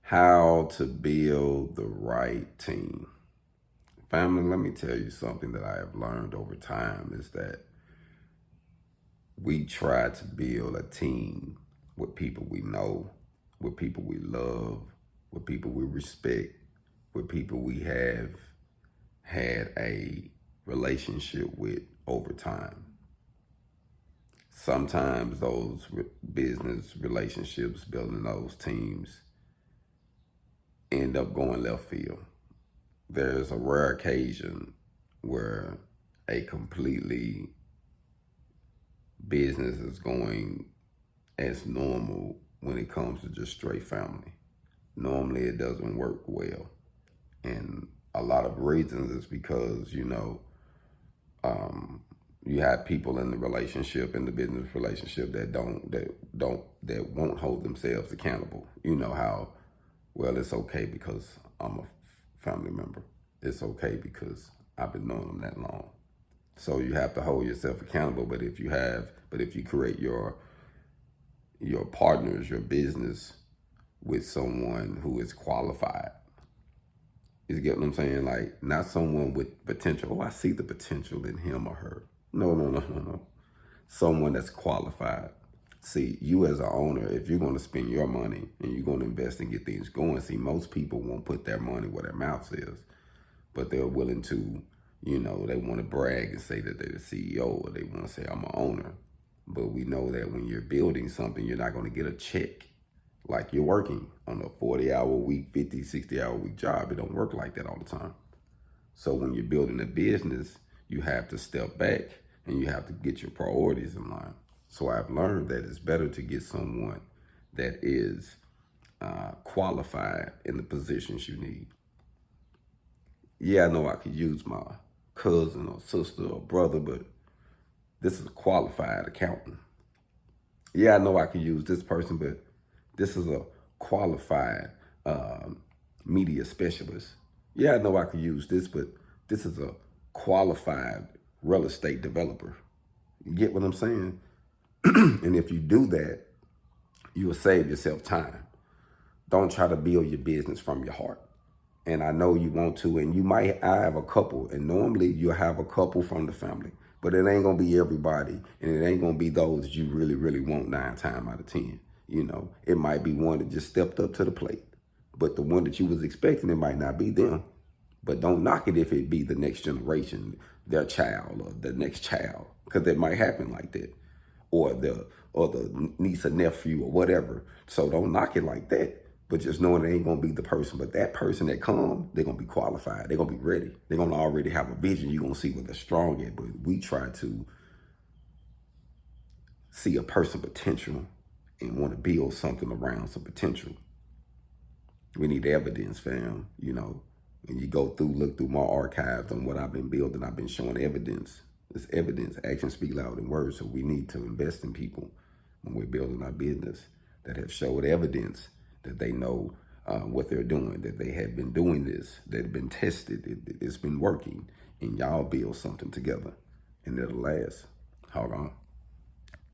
How to build the right team. Family, let me tell you something that I have learned over time is that we try to build a team with people we know, with people we love, with people we respect, with people we have had a relationship with over time. Sometimes those business relationships, building those teams, end up going left field. There's a rare occasion where a completely business is going as normal when it comes to just straight family. Normally it doesn't work well. And a lot of reasons is because, you have people in the relationship, in the business relationship that won't hold themselves accountable. You know how, well, it's okay because I'm a family member. It's okay because I've been knowing them that long. So you have to hold yourself accountable. But if you create your partners, your business with someone who is qualified, you get what I'm saying? Like, not someone with potential. Oh, I see the potential in him or her. No, no, no, no, no. Someone that's qualified. See, you as an owner, if you're going to spend your money and you're going to invest and get things going, see, most people won't put their money where their mouth is, but they're willing to, they want to brag and say that they're the CEO, or they want to say, I'm an owner. But we know that when you're building something, you're not going to get a check like you're working on a 40-hour week, 50, 60-hour week job. It don't work like that all the time. So when you're building a business, you have to step back and you have to get your priorities in line. So I've learned that it's better to get someone that is qualified in the positions you need. Yeah, I know I could use my cousin or sister or brother, but this is a qualified accountant. Yeah, I know I could use this person, but this is a qualified media specialist. Yeah, I know I could use this, but this is a qualified real estate developer. You get what I'm saying? And if you do that, you will save yourself time. Don't try to build your business from your heart. And I know you want to, and I have a couple, and normally you'll have a couple from the family, but it ain't gonna be everybody, and it ain't gonna be those that you really, really want 9 times out of 10. It might be one that just stepped up to the plate, but the one that you was expecting, it might not be them. But don't knock it if it be the next generation, their child or the next child, because it might happen like that, or the niece or nephew or whatever. So don't knock it like that. But just knowing it ain't gonna be the person, but that person that come, they're gonna be qualified. They're gonna be ready. They're gonna already have a vision. You're gonna see what they're strong at. But we try to see a person potential and want to build something around some potential. We need evidence, fam. When you look through my archives on what I've been building, I've been showing evidence. It's evidence. Actions speak louder than words. So we need to invest in people when we're building our business that have showed evidence that they know what they're doing, that they have been doing this, that have been tested, it's been working, and y'all build something together, and it'll last. Hold on.